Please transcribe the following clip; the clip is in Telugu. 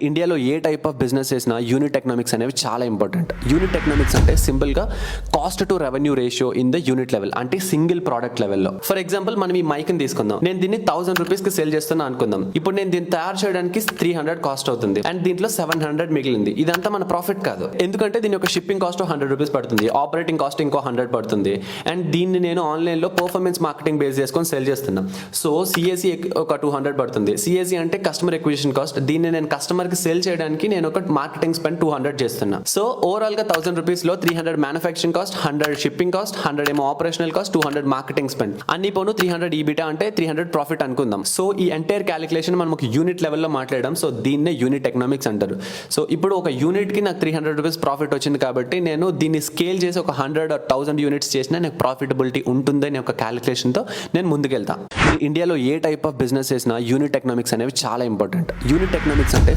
ఇండియాలో ఏ టైప్ ఆఫ్ బిజినెస్ చేసినా యూనిట్ ఎకనామిక్స్ అనేవి చాలా ఇంపార్టెంట్. యూనిట్ ఎకనామిక్స్ అంటే సింపుల్గా cost to revenue ratio in the unit level, అంటే సింగిల్ ప్రోడక్ట్ లెవెల్లో. ఫర్ ఎగ్జాంపుల్ మనం ఈ మైక్ని తీసుకుందాం. నేను దీన్ని 1000 రూపీస్కి సేల్ చేస్తున్నా అనుకుందాం. ఇప్పుడు నేను దీన్ని తయారు చేయడానికి 300 కాస్ట్ అవుతుంది అండ్ దీంట్లో 700 మిగిలింది. ఇదంతా మన ప్రాఫిట్ కాదు, ఎందుకంటే దీని యొక్క షిప్పింగ్ కాస్ట్ 100 రూపీస్ పడుతుంది, ఆపరేటింగ్ కాస్ట్ ఇంకో 100 పడుతుంది అండ్ దీన్ని నేను ఆన్లైన్లో పర్ఫార్మెన్స్ మార్కెటింగ్ బేస్ చేసుకొని సేల్ చేస్తున్నా. సో సిఎస్సి ఒక 200 పడుతుంది. సిఎస్సి అంటే కస్టమర్ ఎక్విజిషన్ కాస్ట్. దీన్ని నేను కస్టమర్ కి సేల్ చేయడానికి నేను ఒక మార్కెటింగ్ స్పెండ్ 200 చేస్తున్నా. సో ఓవరాల్ గా 1000 రూపీస్ లో 300 మ్యానుఫాక్చరింగ్ కాస్ట్, 100 షిప్పింగ్ కాస్ట్, 100 ఏమో ఆపరేషనల్ కాస్ట్, 200 మార్కెటింగ్ స్పెండ్. అన్ని పోను 300 ఈబిటా అంటే 300 ప్రాఫిట్ అనుకుందాం. సో ఈ ఎంటైర్ క్యాలిక్యులేషన్ మనం ఒక యూనిట్ లెవెల్లో మాట్లాడడం. సో దీన్నే యూనిట్ ఎకనామిక్స్ అంటారు. సో ఇప్పుడు ఒక యూనిట్ కి నాకు 300 రూపీస్ ప్రాఫిట్ వచ్చింది కాబట్టి నేను దీన్ని స్కేల్ చేసి ఒక 100 or 1000 యూనిట్స్ చేసినా నాకు ప్రాఫిటబిలిటీ ఉంటుందని ఒక క్యాలిక్యులేషన్ తో నేను ముందుకెళ్తా. ఇండియాలో ఏ టైప్ ఆఫ్ బిజినెస్ చేసినా యూనిట్ ఎకనామిక్స్ అనేవి చాలా ఇంపార్టెంట్. యూనిట్ ఎకనామిక్స్ అంటే